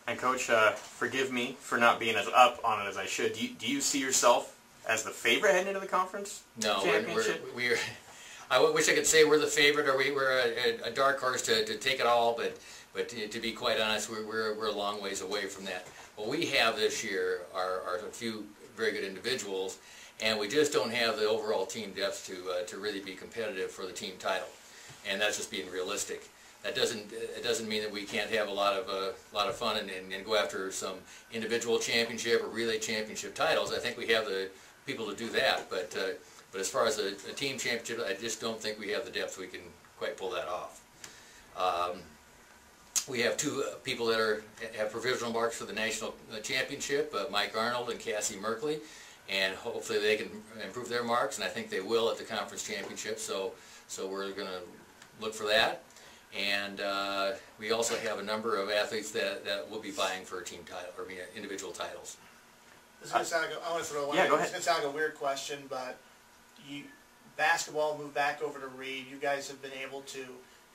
And Coach, forgive me for not being as up on it as I should. Do you see yourself as the favorite heading into the conference championship? We're I wish I could say we're the favorite or we're a dark horse to take it all, but to be quite honest, we're a long ways away from that. What we have this year are a few very good individuals, and we just don't have the overall team depth to really be competitive for the team title, and that's just being realistic. It doesn't mean that we can't have a lot of fun and go after some individual championship or relay championship titles. I think we have the people to do that, but as far as a team championship, I just don't think we have the depth we can quite pull that off. We have two people that have provisional marks for the national championship, Mike Arnold and Cassie Merkley, and hopefully they can improve their marks, and I think they will at the conference championship. So we're going to look for that. And we also have a number of athletes that will be vying for a team title or individual titles. This is going to sound like I want to throw one. Yeah, go ahead. It's going to sound like a weird question, but basketball moved back over to Reed. You guys have been able to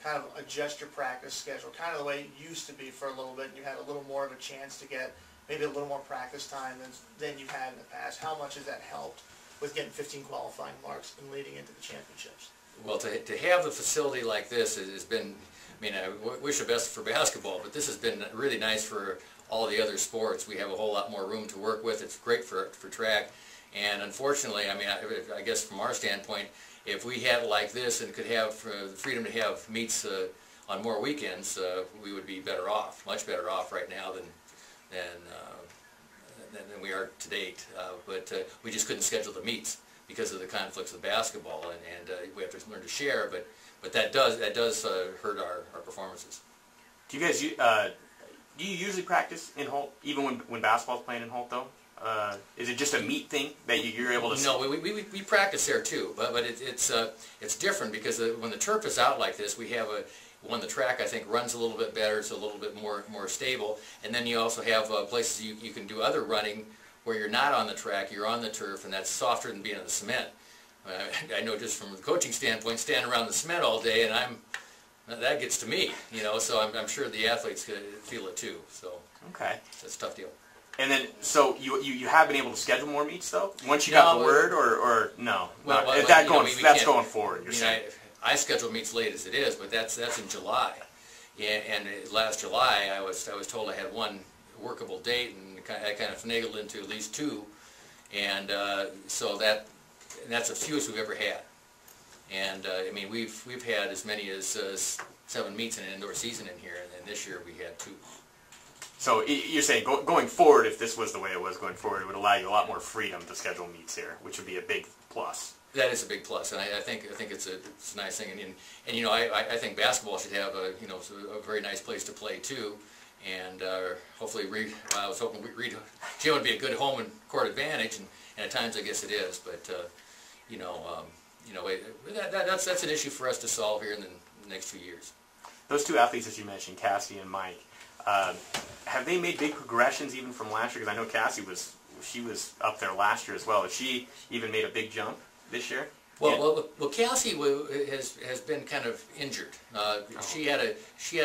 kind of adjust your practice schedule, kind of the way it used to be for a little bit, and you had a little more of a chance to get maybe a little more practice time than you've had in the past. How much has that helped with getting 15 qualifying marks and leading into the championships? Well, to have the facility like this has been, I mean, I wish the best for basketball, but this has been really nice for all the other sports. We have a whole lot more room to work with. It's great for track. And unfortunately, I mean, I guess from our standpoint, if we had it like this and could have the freedom to have meets on more weekends, we would be better off, much better off right now than we are to date. But we just couldn't schedule the meets because of the conflicts of basketball, and we have to learn to share. But that does hurt our performances. Do you guys do you usually practice in Holt, even when basketball's playing in Holt, though? Is it just a meet thing that you're able to? No, we practice there too, but it's different because when the turf is out like this, we have the track I think runs a little bit better, it's a little bit more stable, and then you also have places you can do other running where you're not on the track, you're on the turf, and that's softer than being on the cement. I know just from the coaching standpoint, standing around the cement all day, and that gets to me, you know. So I'm sure the athletes could feel it too. So okay, it's a tough deal. And then, so you have been able to schedule more meets though? Once you got the word, or no? Well, that's going forward. You're saying. I schedule meets late as it is, but that's in July. Yeah, and last July I was told I had one workable date, and I kind of finagled into at least two, and so that's the fewest we've ever had. And I mean we've had as many as 7 meets in an indoor season in here, and this year we had 2. So you're saying going forward, if this was the way it was going forward, it would allow you a lot more freedom to schedule meets here, which would be a big plus. That is a big plus, and I think it's a nice thing, and you know I think basketball should have a very nice place to play too, and hopefully I was hoping Reed Gym would be a good home and court advantage, and at times I guess it is, but that's an issue for us to solve here in the next few years. Those two athletes that you mentioned, Cassie and Mike, have they made big progressions even from last year? Because I know Cassie was up there last year as well. Has she even made a big jump this year? Well, Cassie has been kind of injured. She had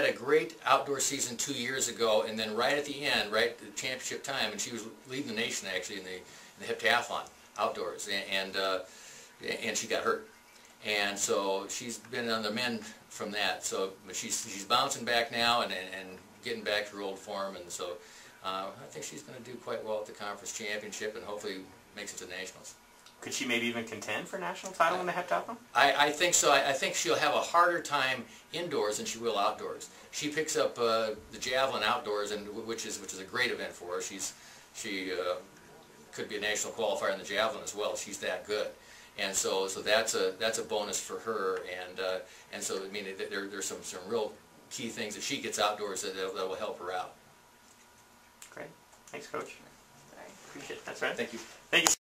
a great outdoor season 2 years ago, and then right at the end, right at the championship time, and she was leading the nation actually in the heptathlon outdoors, and she got hurt. And so she's been on the mend from that. So but she's bouncing back now and getting back to her old form, and so I think she's going to do quite well at the conference championship and hopefully makes it to nationals. Could she maybe even contend for a national title in the heptathlon? I think so. I think she'll have a harder time indoors than she will outdoors. She picks up the javelin outdoors, and which is a great event for her. She could be a national qualifier in the javelin as well. She's that good. And so that's a bonus for her, and so I mean there's some real key things that she gets outdoors that will help her out. Great, thanks, Coach. Appreciate it. That's right. Thank you. Thank you.